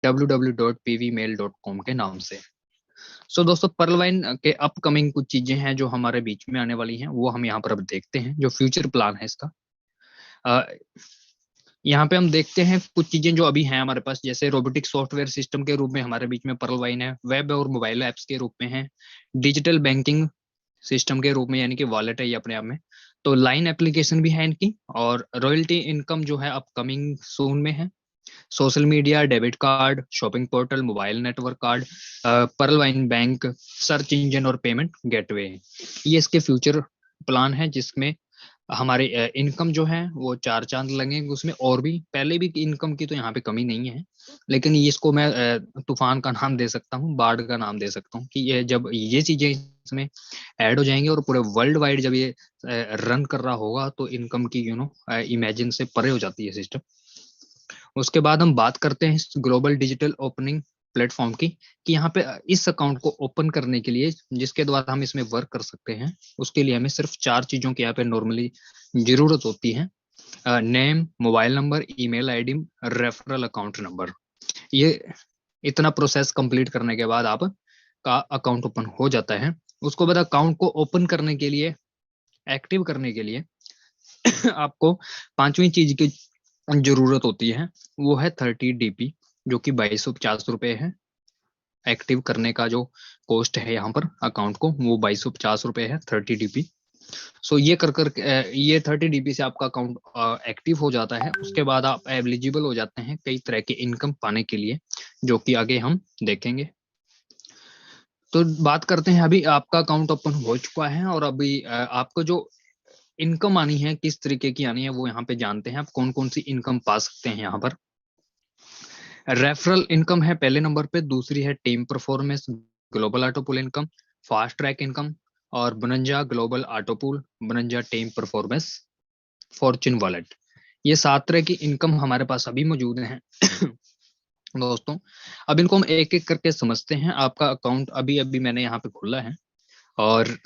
www.pvmail.com के नाम से। सो दोस्तों, पर्लवाइन के अपकमिंग कुछ चीजें हैं जो हमारे बीच में आने वाली हैं, वो हम यहाँ पर अब देखते हैं, जो फ्यूचर प्लान है इसका। यहाँ पे हम देखते हैं कुछ चीजें जो अभी हैं हमारे पास, जैसे रोबोटिक सॉफ्टवेयर सिस्टम के रूप में हमारे बीच में पर्लवाइन है, वेब और मोबाइल एप्स के रूप में है, डिजिटल बैंकिंग सिस्टम के रूप में, यानी कि वॉलेट है ये अपने आप में, तो लाइन एप्लीकेशन भी है इनकी, और रॉयल्टी इनकम जो है अपकमिंग सून में है, social media, debit card, shopping portal, mobile network card, पर्लवाइन bank, search engine और पेमेंट गेटवे, ये इसके फ्यूचर प्लान है, जिसमें हमारे इनकम जो है वो 4 चांद लगेंगे उसमें। और भी पहले भी इनकम की तो यहाँ पे कमी नहीं है, लेकिन ये इसको मैं तूफान का नाम दे सकता हूँ, बाढ़ का नाम दे सकता हूँ, कि ये जब ये चीजें इसमें ऐड हो जाएंगी और पूरे वर्ल्ड वाइड जब ये रन कर रहा होगा, तो इनकम की इमेजिन से परे हो जाती है सिस्टम। उसके बाद हम बात करते हैं ग्लोबल डिजिटल ओपनिंग प्लेटफॉर्म की, कि यहाँ पे इस अकाउंट को ओपन करने के लिए, जिसके द्वारा हम इसमें वर्क कर सकते हैं, उसके लिए हमें सिर्फ 4 चीजों की यहाँ पे नॉर्मली जरूरत होती है। Name, mobile number, email ID, referral account number. ये इतना प्रोसेस कंप्लीट करने के बाद आप का अकाउंट ओपन हो जाता है। उसको बाद अकाउंट को ओपन करने के लिए, एक्टिव करने के लिए आपको 5वीं चीज की जरूरत होती है, वो है 30 DP, जो कि 2250 है। एक्टिव करने का जो कॉस्ट है यहाँ पर अकाउंट को, वो 2250 है, 30 DP। सो ये ये 30 DP से आपका अकाउंट एक्टिव हो जाता है। उसके बाद आप एलिजिबल हो जाते हैं कई तरह के इनकम पाने के लिए, जो कि आगे हम देखेंगे। तो बात करते हैं, अभी आपका अकाउंट ओपन हो चुका है और अभी आपको जो इनकम आनी है, किस तरीके की आनी है, वो यहाँ पे जानते हैं। आप कौन कौन सी इनकम पा सकते हैं यहाँ पर। रेफरल इनकम है पहले नंबर पे, दूसरी है team performance, global autopool income, fast track income, और bonanza global autopool, bonanza team performance, fortune wallet. ये 7 तरह की इनकम हमारे पास अभी मौजूद हैं दोस्तों। अब इनको हम एक एक करके समझते हैं। आपका अकाउंट अभी अभी मैंने यहाँ पे खोला है, और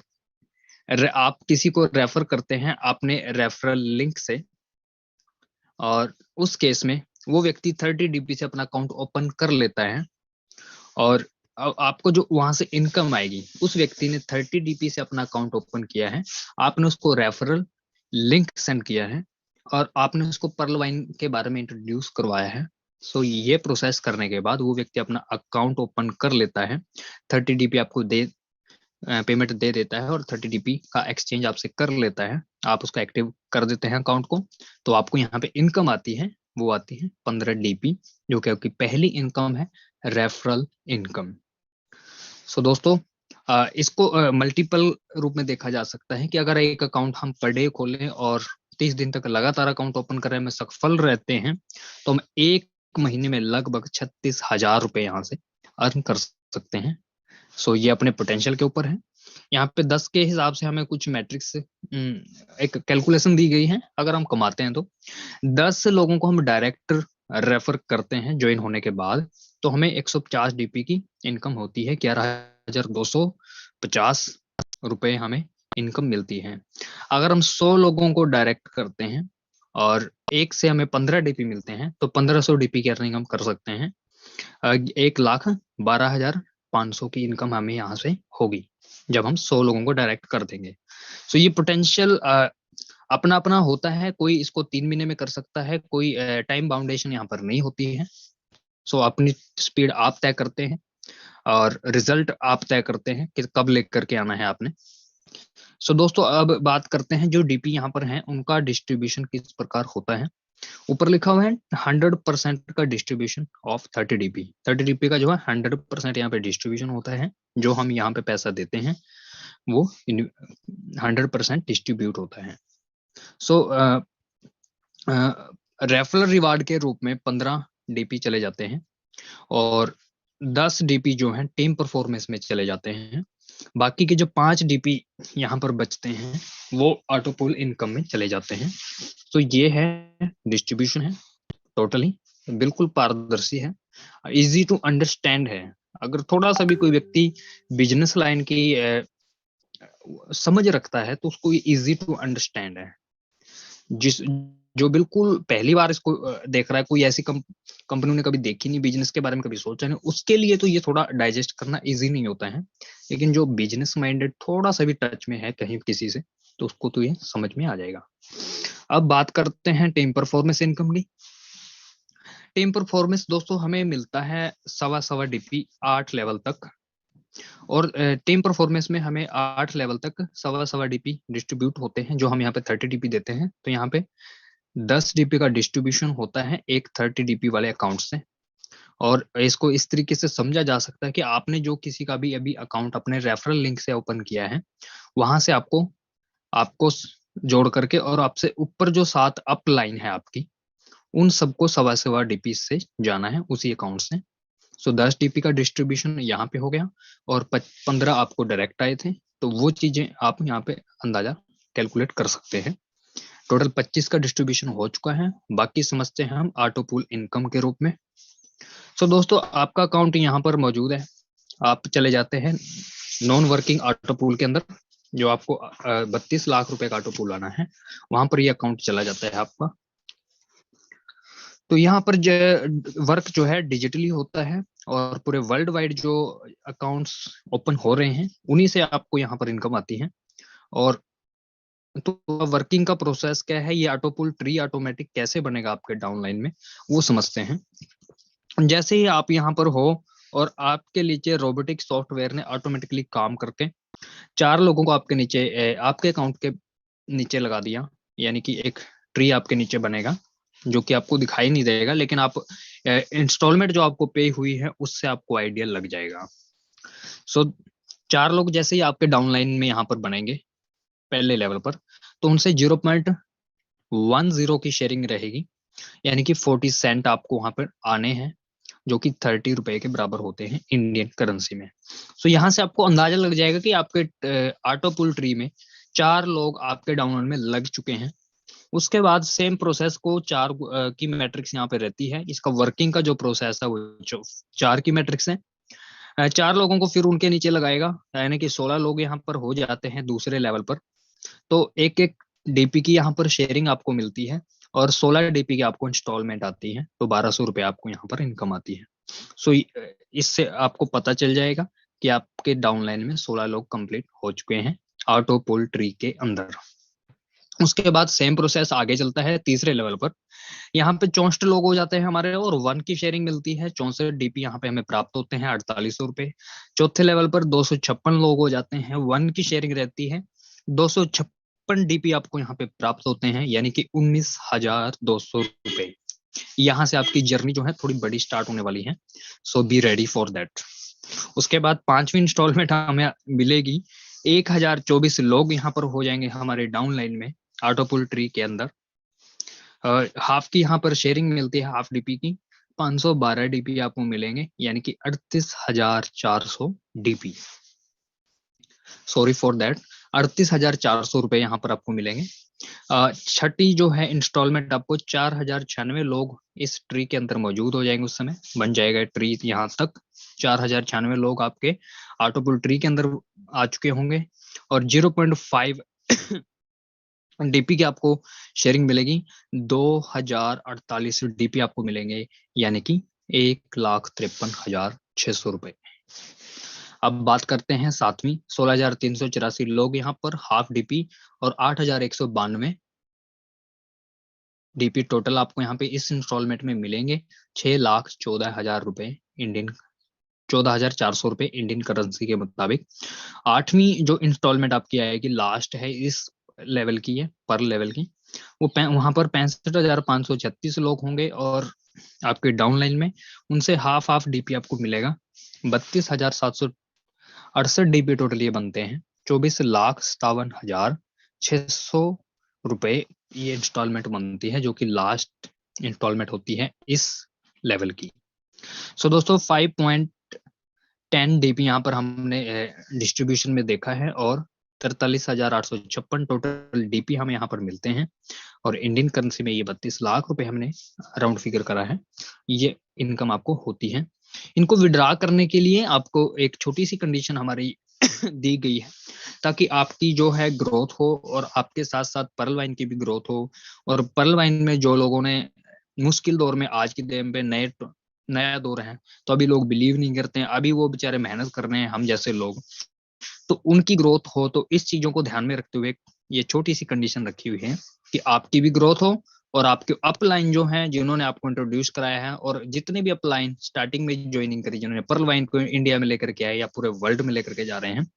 आप किसी को रेफर करते हैं अपने रेफरल लिंक से, और उस केस में वो व्यक्ति 30 DP से अपना अकाउंट ओपन कर लेता है, और आपको जो वहां से इनकम आएगी, उस व्यक्ति ने 30 DP से अपना अकाउंट ओपन किया है, आपने उसको रेफरल लिंक सेंड किया है, और आपने उसको पर्लवाइन के बारे में इंट्रोड्यूस करवाया है। सो ये प्रोसेस करने के बाद वो व्यक्ति अपना अकाउंट ओपन कर लेता है, 30 DP आपको पेमेंट दे देता है, और 30 DP का एक्सचेंज आपसे कर लेता है। आप उसको एक्टिव कर देते हैं अकाउंट को, तो आपको यहाँ पे इनकम आती है, वो आती है 15 DP, जो कि आपकी पहली इनकम है, रेफरल इनकम। सो दोस्तों, इसको मल्टीपल रूप में देखा जा सकता है, कि अगर एक अकाउंट हम पर डे खोलें और 30 दिन तक लगातार अकाउंट ओपन करने में सफल रहते हैं, तो हम एक महीने में लगभग 36,000 रुपए यहाँ से अर्न कर सकते हैं। सो ये अपने पोटेंशियल के ऊपर है। यहाँ पे 10 के हिसाब से हमें कुछ मैट्रिक्स एक कैलकुलेशन दी गई है। अगर हम कमाते हैं तो 10 लोगों को हम डायरेक्ट रेफर करते हैं ज्वाइन होने के बाद, तो हमें 150 DP की इनकम होती है, 11,250 रुपए हमें इनकम मिलती है। अगर हम 100 लोगों को डायरेक्ट करते हैं और एक से हमें 15 DP मिलते हैं, तो 1500 DP की अर्निंग हम कर सकते हैं। 1,12,500 की इनकम हमें यहाँ से होगी, जब हम 100 लोगों को डायरेक्ट कर देंगे। सो ये पोटेंशियल अपना अपना होता है, कोई इसको 3 महीने में कर सकता है, कोई टाइम बाउंडेशन यहाँ पर नहीं होती है। सो अपनी स्पीड आप तय करते हैं, और रिजल्ट आप तय करते हैं कि कब लेकर के आना है आपने। सो दोस्तों, अब बात करते हैं जो DP यहाँ पर हैं, उनका डिस्ट्रीब्यूशन किस प्रकार होता है। ऊपर लिखा हुआ है 100% का डिस्ट्रीब्यूशन ऑफ 30 DP। 30 DP का जो है 100% यहाँ पे डिस्ट्रीब्यूशन होता है, जो हम यहाँ पे पैसा देते हैं वो 100% डिस्ट्रीब्यूट होता है। सो रेफरल रिवार्ड के रूप में 15 DP चले जाते हैं, और 10 DP जो है टीम परफॉर्मेंस में चले जाते हैं। बाकी के जो 5 DP यहाँ पर बचते हैं, वो ऑटोपूल इनकम में चले जाते हैं। तो ये है डिस्ट्रीब्यूशन है, टोटली बिल्कुल पारदर्शी है, इजी टू अंडरस्टैंड है। अगर थोड़ा सा भी कोई व्यक्ति बिजनेस लाइन की समझ रखता है, तो उसको ये इजी टू अंडरस्टैंड है। जो बिल्कुल पहली बार इसको देख रहा है, कोई ऐसी कंपनी ने कभी देखी नहीं, बिजनेस के बारे में कभी सोचा नहीं, उसके लिए तो ये थोड़ा डाइजेस्ट करना इजी नहीं होता है। लेकिन जो बिजनेस माइंडेड थोड़ा सा भी टच में है कहीं किसी से, तो उसको तो ये समझ में आ जाएगा। अब बात करते हैं टीम परफॉर्मेंस इनकम की। टीम परफॉर्मेंस दोस्तों हमें मिलता है 1.25 डीपी 8 लेवल तक, और टीम परफॉर्मेंस में हमें 8 लेवल तक 1.25 डीपी डिस्ट्रीब्यूट होते हैं, जो हम यहाँ पे 30 डीपी देते हैं। तो यहाँ पे 10 डीपी का डिस्ट्रीब्यूशन होता है एक 30 डीपी वाले अकाउंट से। और इसको इस तरीके से समझा जा सकता है कि आपने जो किसी का भी अभी अकाउंट अपने रेफरल लिंक से ओपन किया है, वहां से आपको आपको जोड़ करके और आपसे ऊपर जो 7 अप लाइन है आपकी, उन सबको 1.25 डीपी से जाना है उसी अकाउंट से। सो 10 डीपी का डिस्ट्रीब्यूशन यहाँ पे हो गया और 15 आपको डायरेक्ट आए थे, तो वो चीजें आप यहाँ पे अंदाजा कैलकुलेट कर सकते हैं। टोटल 25 का डिस्ट्रीब्यूशन हो चुका है। बाकी समझते हैं हम ऑटो पूल इनकम के रूप में। सो दोस्तों आपका अकाउंट यहाँ पर मौजूद है, आप चले जाते हैं नॉन वर्किंग ऑटो पूल के अंदर, जो आपको 32 लाख रुपए का ऑटो पूल आना है, वहां पर ये अकाउंट चला जाता है आपका। तो यहाँ पर वर्क जो है डिजिटली होता है, और पूरे वर्ल्ड वाइड जो अकाउंट्स ओपन हो रहे हैं उन्हीं से आपको यहाँ पर इनकम आती है। और तो वर्किंग का प्रोसेस क्या है, ये ऑटो पूल ट्री ऑटोमेटिक कैसे बनेगा आपके डाउनलाइन में, वो समझते हैं। जैसे ही आप यहाँ पर हो और आपके नीचे रोबोटिक सॉफ्टवेयर ने ऑटोमेटिकली काम करके 4 लोगों को आपके नीचे आपके अकाउंट के नीचे लगा दिया, यानी कि एक ट्री आपके नीचे बनेगा जो कि आपको दिखाई नहीं देगा, लेकिन आप इंस्टॉलमेंट जो आपको पे हुई है उससे आपको आइडिया लग जाएगा। सो 4 लोग जैसे ही आपके डाउनलाइन में यहाँ पर बनेंगे पहले लेवल पर, तो उनसे 0.10 की शेयरिंग रहेगी, यानी कि 40 सेंट आपको वहां पर आने हैं, जो कि 30 रुपए के बराबर होते हैं इंडियन करेंसी में। सो यहाँ से आपको अंदाजा लग जाएगा कि आपके ऑटो पुल ट्री में 4 लोग आपके डाउनलोड में लग चुके हैं। उसके बाद सेम प्रोसेस को 4 की मैट्रिक्स यहाँ पे रहती है। इसका वर्किंग का जो प्रोसेस है वो 4 की मैट्रिक्स है। 4 लोगों को फिर उनके नीचे लगाएगा, यानी कि 16 लोग यहाँ पर हो जाते हैं दूसरे लेवल पर। तो एक एक डीपी की यहाँ पर शेयरिंग आपको मिलती है, और 16 डीपी की आपको इंस्टॉलमेंट आती है, तो 1200 रुपए आपको यहाँ पर इनकम आती है। सो इससे आपको पता चल जाएगा कि आपके डाउनलाइन में 16 लोग कंप्लीट हो चुके हैं ऑटो पुल ट्री के अंदर। उसके बाद सेम प्रोसेस आगे चलता है तीसरे लेवल पर। यहाँ पे 64 लोग हो जाते हैं हमारे, और 1 की शेयरिंग मिलती है। 64 डीपी यहाँ पे हमें प्राप्त होते हैं 4800 रुपए। चौथे लेवल पर 256 लोग हो जाते हैं, 1 की शेयरिंग रहती है। 256 डीपी आपको यहाँ पे प्राप्त होते हैं, यानी कि 19,200 रुपए। यहाँ से आपकी जर्नी जो है थोड़ी बड़ी स्टार्ट होने वाली है, सो बी रेडी फॉर दैट। उसके बाद 5वीं इंस्टॉलमेंट हमें मिलेगी, 1024 लोग यहाँ पर हो जाएंगे हमारे डाउनलाइन में ऑटो पुल ट्री के अंदर। हाफ की यहाँ पर शेयरिंग मिलती है, हाफ डीपी की 512 डीपी आपको मिलेंगे, यानी कि 38,400 डीपी। सॉरी फॉर दैट, 38,400 रुपए यहाँ पर आपको मिलेंगे। छठी जो है इंस्टॉलमेंट आपको 4,096 लोग इस ट्री के अंदर मौजूद हो जाएंगे, उस समय बन जाएगा ट्री। यहाँ तक 4,096 लोग आपके ऑटो पुल ट्री के अंदर आ चुके होंगे, और 0.5 डीपी की आपको शेयरिंग मिलेगी। 2,048 डीपी आपको मिलेंगे, यानी कि 1,53,600 रुपए। अब बात करते हैं 7वीं, 16,384 लोग यहाँ पर हाफ डीपी और 8,192 डीपी टोटल आपको यहाँ पे इस इंस्टॉलमेंट में मिलेंगे। 6,14,000 रुपए इंडियन, 14,400 रुपए इंडियन करेंसी के मुताबिक। 8वीं जो इंस्टॉलमेंट आपकी आएगी, लास्ट है इस लेवल की है, पर लेवल की, वो वहां पर 65,536 लोग होंगे, और आपके डाउनलाइन में उनसे हाफ डीपी आपको मिलेगा। 32,768 डीपी टोटल ये बनते हैं। 24,57,600 रुपए ये इंस्टॉलमेंट बनती है, जो कि लास्ट इंस्टॉलमेंट होती है इस लेवल की। सो दोस्तों 5.10 डीपी यहाँ पर हमने डिस्ट्रीब्यूशन में देखा है, और 43,856 टोटल डीपी हमें यहाँ पर मिलते हैं, और इंडियन करेंसी में ये 32 लाख रुपए हमने राउंड फिगर करा है, ये इनकम आपको होती है। इनको विड्रॉ करने के लिए आपको एक छोटी सी कंडीशन हमारी दी गई है, ताकि आपकी जो है ग्रोथ हो और आपके साथ साथ पर्ल वाइन की भी ग्रोथ हो। और पर्ल वाइन में जो लोगों ने मुश्किल दौर में, आज के टाइम पे नया दौर है, तो अभी लोग बिलीव नहीं करते हैं, अभी वो बेचारे मेहनत कर रहे हैं, हम जैसे लोग, तो उनकी ग्रोथ हो। तो इस चीजों को ध्यान में रखते हुए ये छोटी सी कंडीशन रखी हुई है कि आपकी भी ग्रोथ हो और आपके अपलाइन जो हैं जिन्होंने आपको इंट्रोड्यूस कराया है, और जितने भी अपलाइन स्टार्टिंग में ज्वाइनिंग करी, जिन्होंने पर्ल वाइन को इंडिया में लेकर के आए या पूरे वर्ल्ड में लेकर के जा रहे हैं,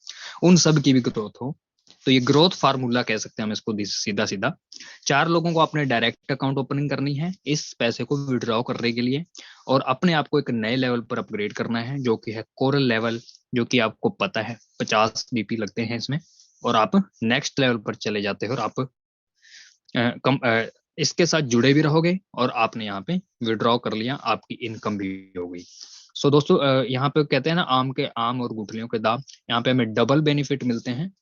उन सब की भी ग्रोथ हो। तो ये ग्रोथ फार्मूला कह सकते हैं हम इसको सीधा सीधा। 4 लोगों को अपने डायरेक्ट अकाउंट ओपनिंग करनी है इस पैसे को विड्रॉ करने के लिए, और अपने आप को एक नए लेवल पर अपग्रेड करना है, जो कि है कोरल लेवल, जो कि आपको पता है 50 बीपी लगते हैं इसमें, और आप नेक्स्ट लेवल पर चले जाते हो और आप इसके साथ जुड़े भी रहोगे, और आपने यहाँ पे विड्रॉ कर लिया, आपकी इनकम भी हो गई। सो दोस्तों, यहाँ पे कहते हैं ना, आम के आम और गुठलियों के दाम, यहाँ पे हमें डबल बेनिफिट मिलते हैं।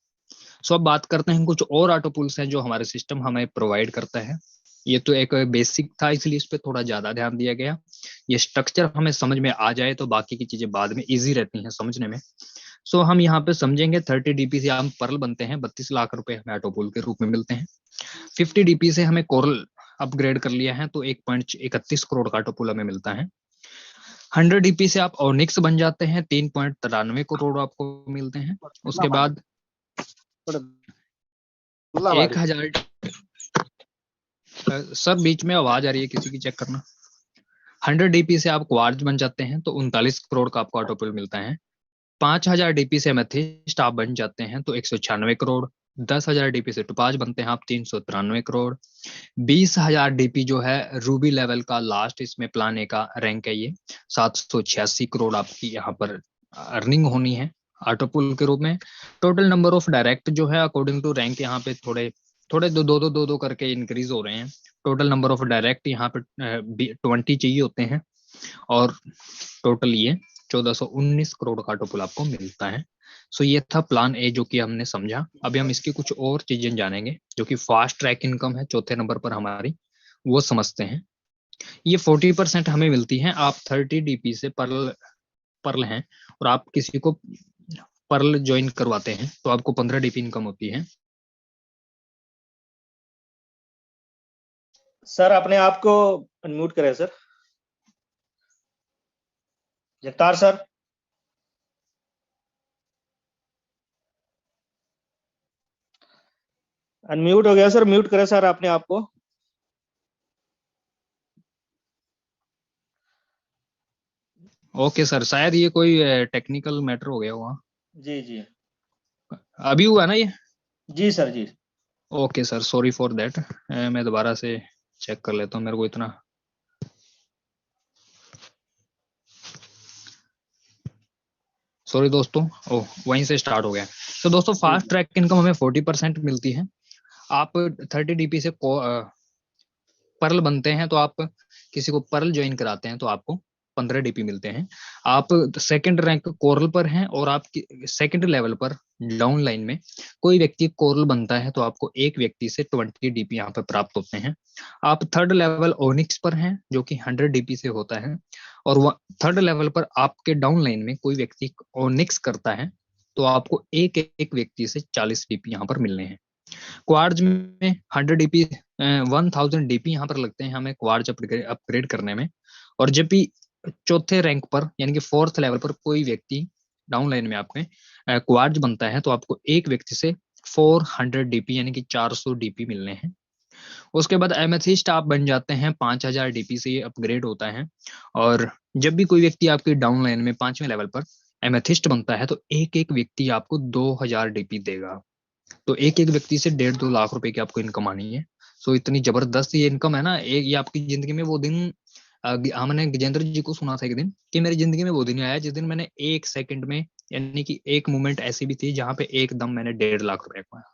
सो अब बात करते हैं कुछ और ऑटो पुल्स हैं जो हमारे सिस्टम हमें प्रोवाइड करता है। ये तो एक बेसिक था, इसलिए इस पे थोड़ा ज्यादा ध्यान दिया गया। ये स्ट्रक्चर हमें समझ में आ जाए तो बाकी की चीजें बाद में इजी रहती हैं समझने में। सो हम यहाँ पे समझेंगे 30 डीपी से हम पर्ल बनते हैं, 32 लाख रुपए हमें ऑटो पुल के रूप में मिलते हैं। 50 डीपी से हमें कोरल अपग्रेड कर लिया है तो 1.31 करोड़ का ऑटो पुल हमें मिलता है। 100 डीपी से आप ऑनिक्स बन जाते हैं, 3.93 करोड़ आपको मिलते हैं। उसके बाद 1000, सर बीच में आवाज आ रही है किसी की, चेक करना। 100 डीपी से आप क्वार्ज बन जाते हैं तो 39 करोड़ का आपको ऑटो पुल मिलता है। 5000 डीपी से एमेथिस्ट आप बन जाते हैं तो 196 करोड़। 10,000 डीपी से टोपाज बनते हैं आप 393 करोड़। 20,000 डीपी जो है रूबी लेवल का लास्ट इसमें प्लान ए का रैंक है, ये 786 करोड़ आपकी यहाँ पर अर्निंग होनी है ऑटो पुल के रूप में। टोटल नंबर ऑफ डायरेक्ट जो है अकॉर्डिंग टू रैंक यहाँ पे थोड़े थोड़े दो करके इंक्रीज हो रहे हैं। टोटल नंबर ऑफ डायरेक्ट यहाँ पे 20 चाहिए होते हैं, और टोटल ये 1419 करोड़ का ऑटो पुल आपको मिलता है। सो ये था प्लान ए जो कि हमने समझा। अभी हम इसकी कुछ और चीजें जानेंगे जो कि फास्ट ट्रैक इनकम है चौथे नंबर पर हमारी, वो समझते हैं। ये 40% हमें मिलती है। आप 30 डीपी से पर्ल पर्ल हैं और आप किसी को पर्ल ज्वाइन करवाते हैं तो आपको 15 डीपी इनकम होती है। सर अपने आप को अनम्यूट करें सर, जगतार सर। अनम्यूट हो गया सर, म्यूट करें सर अपने आप को। ओके सर, शायद ये कोई टेक्निकल मैटर हो गया हुआ। जी जी अभी हुआ ना ये? जी सर जी। Okay sir, sorry for that. मैं दोबारा से चेक कर लेता हूँ, मेरे को इतना सॉरी दोस्तों। ओह, वहीं से स्टार्ट हो गया। तो दोस्तों फास्ट ट्रैक इनकम हमें 40% मिलती है। आप 30 डीपी से पर्ल बनते हैं तो आप किसी को पर्ल ज्वाइन कराते हैं तो आपको 15 डीपी मिलते हैं। आप सेकंड रैंक कोरल पर हैं और आप सेकंड लेवल पर डाउन लाइन में कोई व्यक्ति कोरल बनता है तो आपको एक व्यक्ति से 20 डीपी यहाँ पर प्राप्त होते हैं। आप थर्ड लेवल ओनिक्स पर हैं जो कि 100 डीपी से होता है, और थर्ड लेवल पर आपके डाउन लाइन में कोई व्यक्ति ओनिक्स करता है तो आपको एक एक व्यक्ति से 40 डीपी यहाँ पर मिलने हैं। क्वार्ज में 100 डीपी 1000 डीपी यहाँ पर लगते हैं हमें क्वार्ज अपग्रेड करने में। और जब भी चौथे रैंक पर यानी कि फोर्थ लेवल पर कोई व्यक्ति डाउन लाइन में आपके क्वार्ज बनता है तो आपको एक व्यक्ति से 400 डीपी यानी कि 400 डीपी मिलने हैं। उसके बाद एमेथिस्ट आप बन जाते हैं 5000 डीपी से, ये अपग्रेड होता है। और जब भी कोई व्यक्ति आपके डाउन लाइन में 5वें लेवल पर एमेथिस्ट बनता है तो एक एक व्यक्ति आपको 2000 डीपी देगा। तो एक एक व्यक्ति से 1.5-2 लाख रुपए की आपको इनकम आनी है। सो इतनी जबरदस्त ये इनकम है ना, एक ये आपकी जिंदगी में वो दिन, हमने गजेंद्र जी को सुना था एक दिन कि मेरी जिंदगी में वो दिन आया जिस दिन मैंने एक सेकंड में, यानी कि एक मोमेंट ऐसी भी थी जहां पे एकदम मैंने 1.5 लाख रुपए कमाया।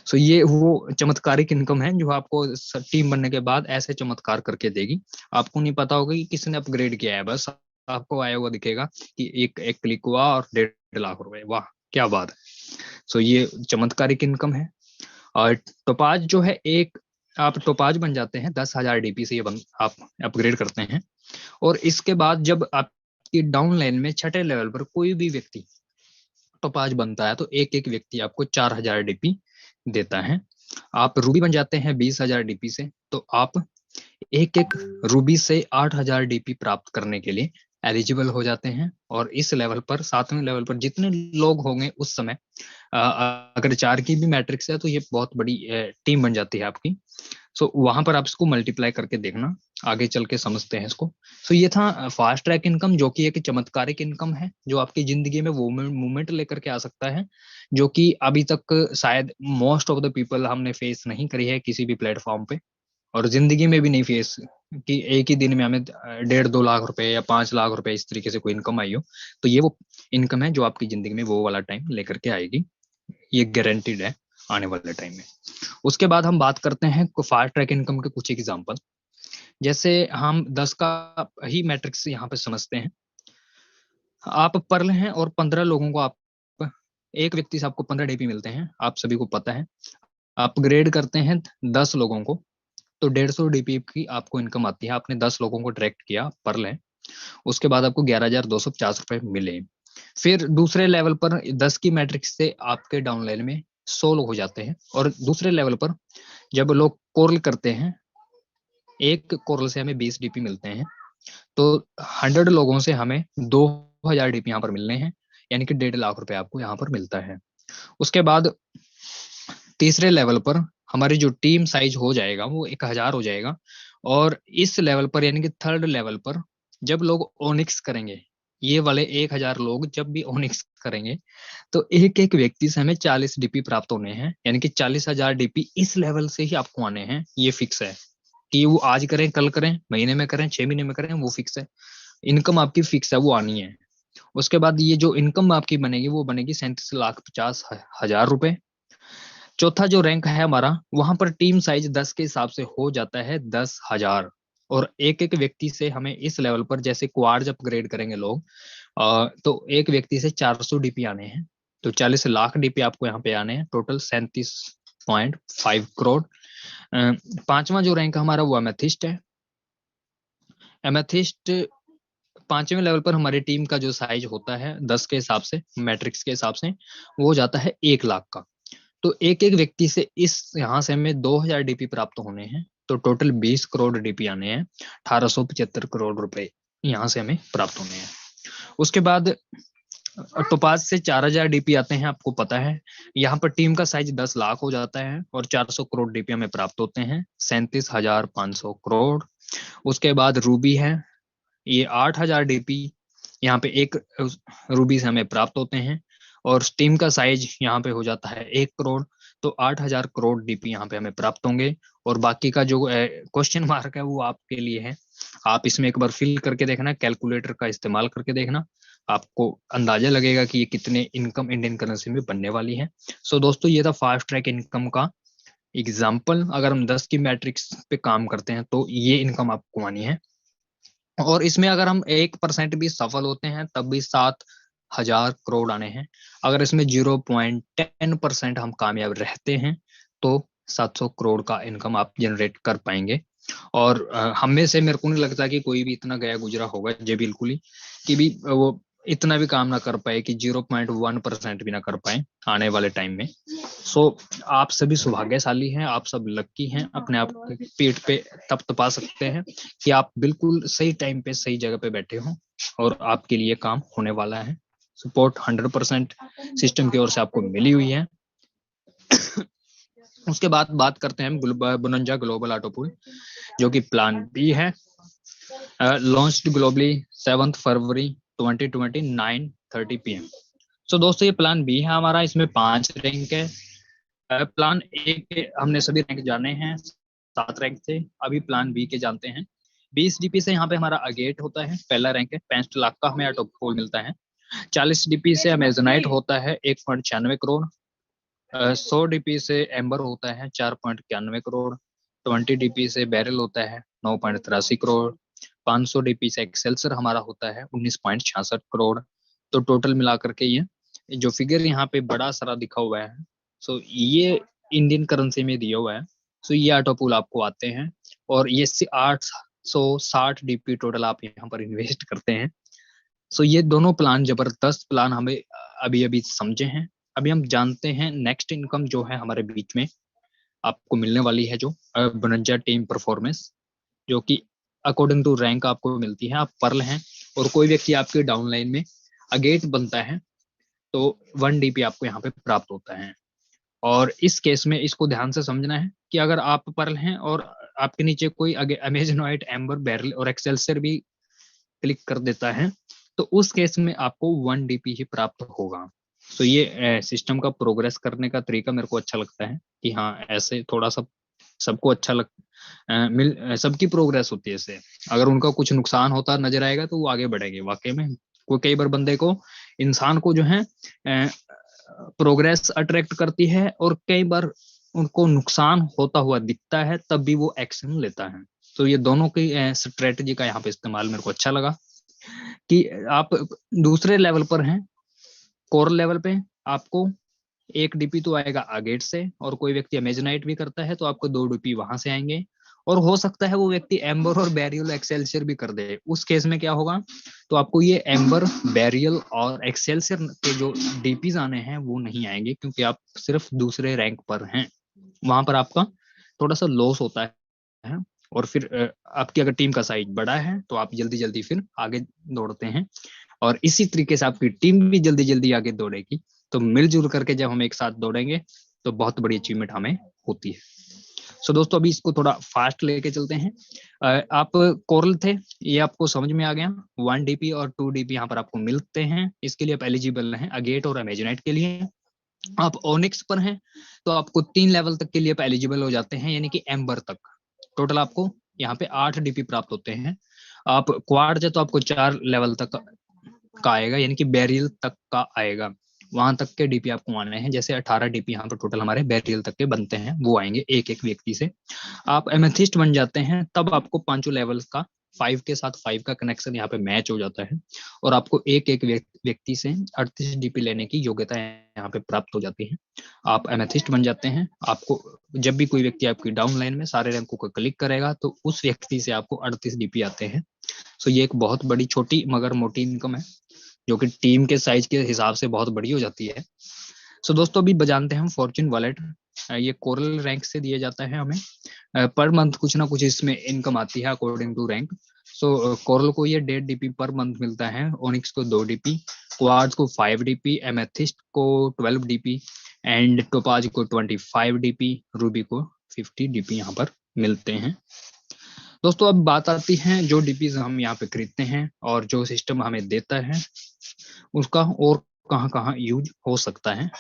सो ये वो चमत्कारिक इनकम है जो आपको टीम बनने के बाद ऐसे चमत्कार करके देगी। आपको नहीं पता होगा कि किसने अपग्रेड किया है, बस आपको आया हुआ दिखेगा कि एक एक क्लिक हुआ और 1.5 लाख रुपए, वाह क्या बात है। सो ये चमत्कारिक इनकम है। और टोपाज जो है, एक आप टोपाज बन जाते हैं 10,000 डीपी से, ये आप अपग्रेड करते हैं। और इसके बाद जब आपकी डाउन लाइन में छठे लेवल पर कोई भी व्यक्ति टोपाज बनता है तो एक एक व्यक्ति आपको 4000 डीपी देता है। आप रूबी बन जाते हैं 20,000 डीपी से, तो आप एक एक रूबी से 8000 डीपी प्राप्त करने के लिए एलिजिबल हो जाते हैं। और इस लेवल पर, 7वें लेवल पर जितने लोग होंगे उस समय, अगर 4 की भी मैट्रिक्स है तो ये बहुत बड़ी टीम बन जाती है आपकी। सो वहां पर आप इसको मल्टीप्लाई करके देखना, आगे चल के समझते हैं इसको। सो ये था फास्ट ट्रैक इनकम, जो कि एक चमत्कारिक इनकम है जो आपकी जिंदगी में वो मूवमेंट लेकर के आ सकता है, जो कि अभी तक शायद मोस्ट ऑफ द पीपल हमने फेस नहीं करी है किसी भी प्लेटफॉर्म पे, और जिंदगी में भी नहीं फेस कि एक ही दिन में हमें 1.5-2 लाख रुपए या 5 लाख रुपए इस तरीके से कोई इनकम आई हो। तो ये वो इनकम है जो आपकी जिंदगी में वो वाला टाइम लेकर के आएगी, ये गारंटीड है आने वाले टाइम में। उसके बाद हम बात करते हैं फास्ट ट्रैक इनकम के कुछ एग्जांपल। जैसे हम 10 का ही मैट्रिक्स यहाँ पे समझते हैं। आप पर्ल हैं और 15 लोगों को आप, एक व्यक्ति से आपको 15 डीपी मिलते हैं, आप सभी को पता है। अपग्रेड करते हैं 10 लोगों को तो 150 डीपी की आपको इनकम आती है। आपने 10 लोगों को डायरेक्ट किया, पर्ल है, उसके बाद आपको 11,250 रुपए मिले। फिर दूसरे लेवल पर 10 की मैट्रिक्स से आपके डाउन लाइन में 100 लोग हो जाते हैं। और दूसरे लेवल पर जब लोग कोरल करते हैं, एक कोरल से हमें 20 डीपी मिलते हैं, तो 100 लोगों से हमें 2000 डीपी यहाँ पर मिलने हैं, यानी कि 1.5 लाख रुपए आपको यहाँ पर मिलता है। उसके बाद तीसरे लेवल पर हमारी जो टीम साइज हो जाएगा वो 1000 हो जाएगा। और इस लेवल पर यानी कि थर्ड लेवल पर जब लोग ओनिक्स करेंगे, ये वाले 1000 लोग जब भी ओनिक्स करेंगे, तो एक एक व्यक्ति से हमें 40 डीपी प्राप्त होने हैं, यानी कि 40,000 डीपी इस लेवल से ही आपको आने हैं। ये फिक्स है कि वो आज करें, कल करें, महीने में करें, 6 महीने में करें, वो फिक्स है। इनकम आपकी फिक्स है, वो आनी है। उसके बाद ये जो इनकम आपकी बनेगी वो बनेगी 37,50,000 रुपए। चौथा जो रैंक है हमारा, वहां पर टीम साइज 10 के हिसाब से हो जाता है 10,000। और एक एक व्यक्ति से हमें इस लेवल पर, जैसे क्वाड्स अपग्रेड करेंगे लोग, तो एक व्यक्ति से 400 डीपी आने हैं, तो 40 लाख डीपी आपको यहाँ पे आने हैं, टोटल 37.5 करोड़। पांचवा जो रैंक हमारा वो एमेथिस्ट है। एमेथिस्ट 5वें लेवल पर हमारी टीम का जो साइज होता है 10 के हिसाब से, मैट्रिक्स के हिसाब से, वो हो जाता है 1 लाख का। तो एक एक व्यक्ति से इस यहाँ से हमें 2000 डीपी प्राप्त होने हैं, तो टोटल 20 करोड़ डीपी आने हैं, 1875 करोड़ रुपए यहाँ से हमें प्राप्त होने हैं। उसके बाद टोपाज से 4000 डीपी आते हैं, आपको पता है। यहाँ पर टीम का साइज 10 लाख हो जाता है और 400 करोड़ डीपी हमें प्राप्त होते हैं, 37,500 करोड़। उसके बाद रूबी है, ये 8000 डीपी यहाँ पे एक रूबी से हमें प्राप्त होते हैं, और टीम का साइज यहाँ पे हो जाता है 1 करोड़, तो 8000 करोड़ डीपी यहाँ पे हमें प्राप्त होंगे। और बाकी का जो क्वेश्चन मार्क है वो आपके लिए है, आप इसमें एक बार फिल करके देखना, कैलकुलेटर का इस्तेमाल करके देखना, आपको अंदाजा लगेगा कि ये कितने इनकम इंडियन करेंसी में बनने वाली है। सो दोस्तों, ये था फास्ट ट्रैक इनकम का एग्जाम्पल। अगर हम 10 की मैट्रिक्स पे काम करते हैं तो ये इनकम आपको आनी है। और इसमें अगर हम 1% भी सफल होते हैं तब भी 7,000 करोड़ आने हैं। अगर इसमें 0.10% हम कामयाब रहते हैं तो 700 करोड़ का इनकम आप जनरेट कर पाएंगे। और हम में से मेरे को नहीं लगता कि कोई भी इतना गया गुजरा होगा, जे बिल्कुल ही, कि भी वो इतना भी काम ना कर पाए कि 0.1% भी ना कर पाए आने वाले टाइम में। सो आप सभी सौभाग्यशाली हैं, आप सब लक्की हैं, अपने आप पेट पे तप सकते हैं कि आप बिल्कुल सही टाइम पे सही जगह पे बैठे हो और आपके लिए काम होने वाला है। सपोर्ट 100% सिस्टम की ओर से आपको मिली हुई है। उसके बाद बात करते हैं बोनंजा ग्लोबल ऑटो पूल, जो कि प्लान बी है, लॉन्च्ड ग्लोबली 7 फरवरी 2020 9:30 PM। सो दोस्तों, ये प्लान बी है हमारा, इसमें 5 रैंक है। प्लान ए के हमने सभी रैंक जाने हैं, 7 रैंक थे, अभी प्लान बी के जानते हैं। 20 डीपी से यहाँ पे हमारा अगेट होता है, पहला रैंक है, 65 लाख का हमें ऑटो पूल मिलता है। 40 डीपी से अमेजोनाइट होता है 1.96 करोड़। 100 डीपी से एम्बर होता है 4.91 करोड़। 20 डीपी से बैरल होता है 9.83 करोड़। 500 डीपी से एक्सेल्सर हमारा होता है 19.66 करोड़। तो टोटल मिलाकर के ये जो फिगर यहाँ पे बड़ा सारा दिखा हुआ है, सो ये इंडियन करेंसी में दिया हुआ है। सो ये ऑटो पूल आपको आते हैं, और ये 860 डीपी टोटल आप यहाँ पर इन्वेस्ट करते हैं। सो ये दोनों प्लान, जबरदस्त प्लान, हमें अभी अभी समझे हैं। अभी हम जानते हैं नेक्स्ट इनकम जो है हमारे बीच में आपको मिलने वाली है, जो 52 टीम परफॉर्मेंस, जो कि अकॉर्डिंग टू रैंक आपको मिलती है। आप पर्ल हैं और कोई व्यक्ति आपके डाउनलाइन में अगेट बनता है तो 1 डीपी आपको यहाँ पे प्राप्त होता है। और इस केस में इसको ध्यान से समझना है कि अगर आप पर्ल हैं और आपके नीचे कोई अमेजनॉइट, एम्बर, बैरल और एक्सेलसियर भी क्लिक कर देता है तो उस केस में आपको 1 डीपी ही प्राप्त होगा। तो ये सिस्टम का प्रोग्रेस करने का तरीका मेरे को अच्छा लगता है कि हाँ, ऐसे थोड़ा सा सबको अच्छा सबकी प्रोग्रेस होती है इससे। अगर उनका कुछ नुकसान होता नजर आएगा तो वो आगे बढ़ेंगे। वाकई में कोई कई बार बंदे को, इंसान को जो है प्रोग्रेस अट्रैक्ट करती है और कई बार उनको नुकसान होता हुआ दिखता है तब भी वो एक्शन लेता है। तो ये दोनों की स्ट्रेटजी का यहाँ पे इस्तेमाल मेरे को अच्छा लगा कि आप दूसरे लेवल पर हैं, कोर लेवल पे आपको 1 डीपी तो आएगा अगेट से, और कोई व्यक्ति अमेजनाइट भी करता है तो आपको 2 डीपी वहां से आएंगे। और हो सकता है वो व्यक्ति एम्बर और बैरियल एक्सेलसियर भी कर दे। उस केस में क्या होगा, तो आपको ये एम्बर, बैरियल और एक्सेलसियर के जो डीपीज आने हैं वो नहीं आएंगे, क्योंकि आप सिर्फ दूसरे रैंक पर हैं। वहां पर आपका थोड़ा सा लॉस होता है। और फिर आपकी अगर टीम का साइज बड़ा है तो आप जल्दी जल्दी फिर आगे दौड़ते हैं, और इसी तरीके से आपकी टीम भी जल्दी जल्दी आगे दौड़ेगी। तो मिलजुल करके जब हम एक साथ दौड़ेंगे तो बहुत बड़ी अचीवमेंट हमें होती है। सो दोस्तों, अभी इसको थोड़ा फास्ट लेके चलते हैं। आप कोरल थे, ये आपको समझ में आ गया। 1 डीपी और 2 डीपी यहाँ पर आपको मिलते हैं। इसके लिए आप एलिजिबल हैं अगेट और अमेजनाइट के लिए। आप ओनिक्स पर हैं तो आपको 3 लेवल तक के लिए आप एलिजिबल हो जाते हैं, यानी कि एम्बर तक। टोटल आपको यहाँ पे 8 डीपी प्राप्त होते हैं। आप क्वाड है तो आपको 4 लेवल तक का आएगा, यानी कि बैरियल तक का आएगा। वहां तक के डीपी आपको आने हैं। जैसे 18 डीपी यहाँ पर टोटल हमारे बैरियल तक के बनते हैं, वो आएंगे एक एक व्यक्ति से। आप एमेथिस्ट बन जाते हैं तब आपको 5 लेवल का 5 के साथ 5 का कनेक्शन यहाँ पे मैच हो जाता है, और आपको एक एक व्यक्ति से 38 डीपी लेने की योग्यता यहाँ पे प्राप्त हो जाती है। आप एमेथिस्ट बन जाते हैं। आपको जब भी कोई व्यक्ति आपकी डाउन लाइन में सारे रैंकों को क्लिक करेगा तो उस व्यक्ति से आपको 38 डीपी आते हैं। सो ये एक बहुत बड़ी, छोटी मगर मोटी इनकम है, जो कि टीम के साइज के हिसाब से बहुत बड़ी हो जाती है। सो दोस्तों, अभी बजानते हैं हम फॉर्च्यून वॉलेट। ये कोरल रैंक से दिया जाता है हमें। पर मंथ कुछ ना कुछ इसमें इनकम आती है according to rank. So Coral को ये 1.5 डीपी पर मंथ मिलता है, ओनिक्स को 2 डीपी, क्वार्ट्ज को 5 डीपी, एमेथिस्ट को 12 डीपी एंड टोपाज को 25 डीपी, रूबी को 50 डीपी यहाँ पर मिलते हैं। दोस्तों, अब बात आती है जो डीपीज हम यहाँ पे खरीदते हैं और जो सिस्टम हमें देता है उसका और कहाँ यूज हो सकता है।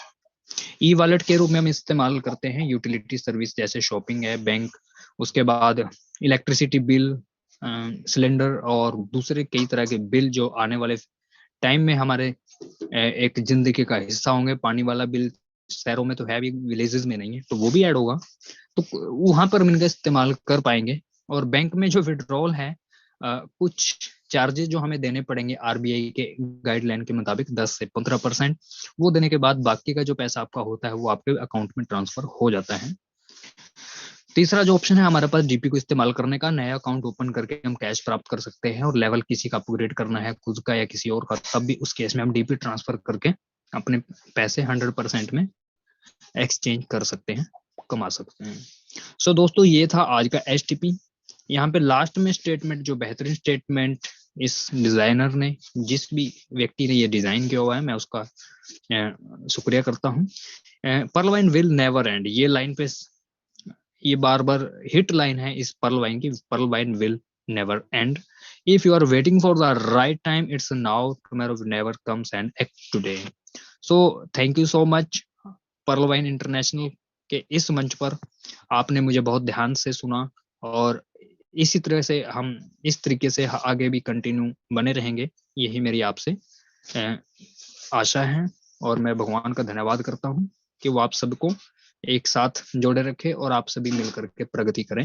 ई वॉलेट के रूप में हम इस्तेमाल करते हैं यूटिलिटी सर्विस, जैसे शॉपिंग है, बैंक, उसके बाद इलेक्ट्रिसिटी बिल, सिलेंडर और दूसरे कई तरह के बिल जो आने वाले टाइम में हमारे एक जिंदगी का हिस्सा होंगे। पानी वाला बिल शहरों में तो है भी, विलेजेस में नहीं है, तो वो भी ऐड होगा, तो वहां पर हम इनका इस्तेमाल कर पाएंगे। और बैंक में जो विड्रॉल है, कुछ चार्जेस जो हमें देने पड़ेंगे आरबीआई के गाइडलाइन के मुताबिक 10 से 15%, वो देने के बाद बाकी का जो पैसा आपका होता है वो आपके अकाउंट में ट्रांसफर हो जाता है। तीसरा जो ऑप्शन है हमारे पास डीपी को इस्तेमाल करने का, नया अकाउंट ओपन करके हम कैश प्राप्त कर सकते हैं, और लेवल किसी का अपग्रेड करना है, खुद का या किसी और का, तब भी उस केस में हम डीपी ट्रांसफर करके अपने पैसे 100% में एक्सचेंज कर सकते हैं, कमा सकते हैं। सो दोस्तों, ये था आज का एसटीपी। यहाँ पे लास्ट में स्टेटमेंट, जो बेहतरीन स्टेटमेंट इस डिजाइनर ने, जिस भी व्यक्ति ने ये डिजाइन किया हुआ है, मैं उसका शुक्रिया करता हूँ। Pearl Vine will never end, ये लाइन पे ये बार बार हिट लाइन है इस पर्ल वाइन की। Pearl Vine will never end, if you are waiting for the right time, it's now, tomorrow never comes and act today. So thank you so much. Pearl Vine International के इस मंच पर आपने मुझे बहुत ध्यान से सुना, और इसी तरह से हम इस तरीके से आगे भी कंटिन्यू बने रहेंगे, यही मेरी आपसे आशा है। और मैं भगवान का धन्यवाद करता हूँ कि वो आप सबको एक साथ जोड़े रखे और आप सभी मिलकर के प्रगति करें।